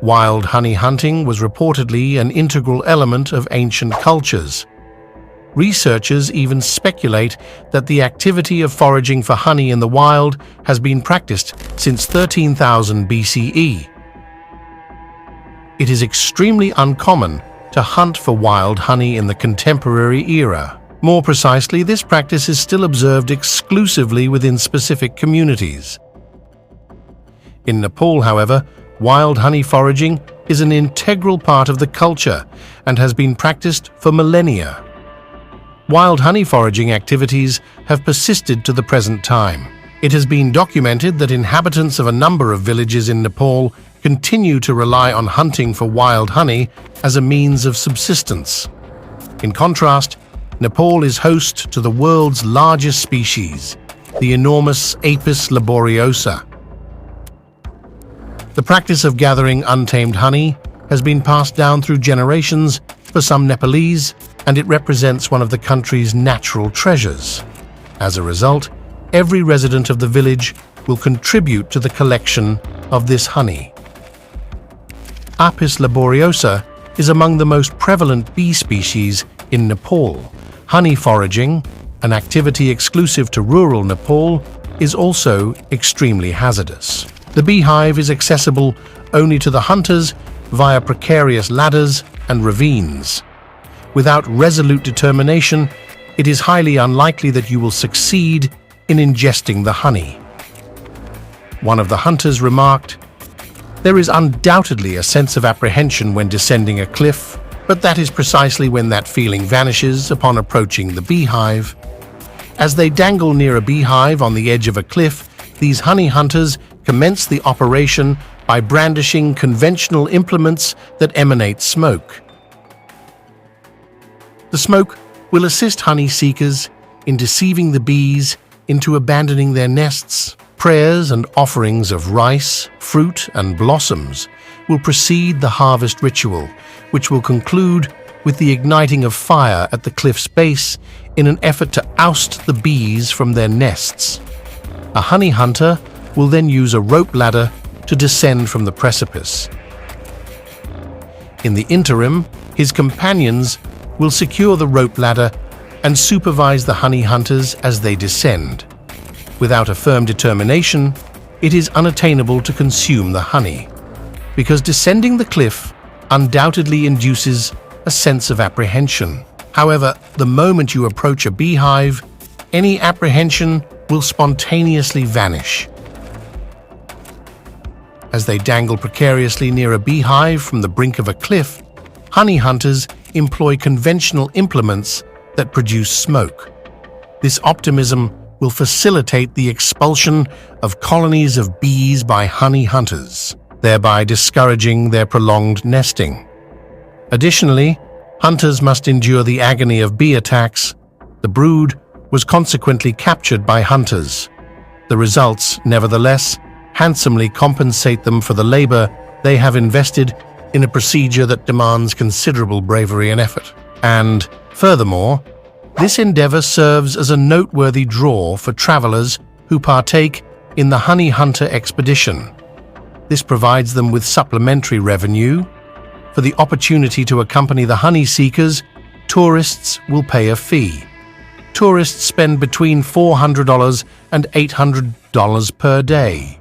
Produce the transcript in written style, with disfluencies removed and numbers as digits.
Wild honey hunting was reportedly an integral element of ancient cultures. Researchers even speculate that the activity of foraging for honey in the wild has been practiced since 13,000 BCE. It is extremely uncommon to hunt for wild honey in the contemporary era. More precisely, this practice is still observed exclusively within specific communities. In Nepal, however, wild honey foraging is an integral part of the culture and has been practiced for millennia. Wild honey foraging activities have persisted to the present time. It has been documented that inhabitants of a number of villages in Nepal continue to rely on hunting for wild honey as a means of subsistence. In contrast, Nepal is host to the world's largest species, the enormous Apis laboriosa. The practice of gathering untamed honey has been passed down through generations for some Nepalese, and it represents one of the country's natural treasures. As a result, every resident of the village will contribute to the collection of this honey. Apis laboriosa is among the most prevalent bee species in Nepal. Honey foraging, an activity exclusive to rural Nepal, is also extremely hazardous. The beehive is accessible only to the hunters via precarious ladders and ravines. Without resolute determination, it is highly unlikely that you will succeed in ingesting the honey. One of the hunters remarked, "There is undoubtedly a sense of apprehension when descending a cliff, but that is precisely when that feeling vanishes upon approaching the beehive." As they dangle near a beehive on the edge of a cliff, these honey hunters commence the operation by brandishing conventional implements that emanate smoke. The smoke will assist honey seekers in deceiving the bees into abandoning their nests. Prayers and offerings of rice, fruit, and blossoms will precede the harvest ritual, which will conclude with the igniting of fire at the cliff's base in an effort to oust the bees from their nests. A honey hunter will then use a rope ladder to descend from the precipice. In the interim, his companions will secure the rope ladder and supervise the honey hunters as they descend. Without a firm determination, it is unattainable to consume the honey, because descending the cliff undoubtedly induces a sense of apprehension. However, the moment you approach a beehive, any apprehension will spontaneously vanish. As they dangle precariously near a beehive from the brink of a cliff, honey hunters employ conventional implements that produce smoke. This optimism will facilitate the expulsion of colonies of bees by honey hunters, thereby discouraging their prolonged nesting. Additionally, hunters must endure the agony of bee attacks. The brood was consequently captured by hunters. The results, nevertheless, handsomely compensate them for the labor they have invested in a procedure that demands considerable bravery and effort. And, furthermore, this endeavor serves as a noteworthy draw for travelers who partake in the honey hunter expedition. This provides them with supplementary revenue. For the opportunity to accompany the honey seekers, tourists will pay a fee. Tourists spend between $400 and $800 per day.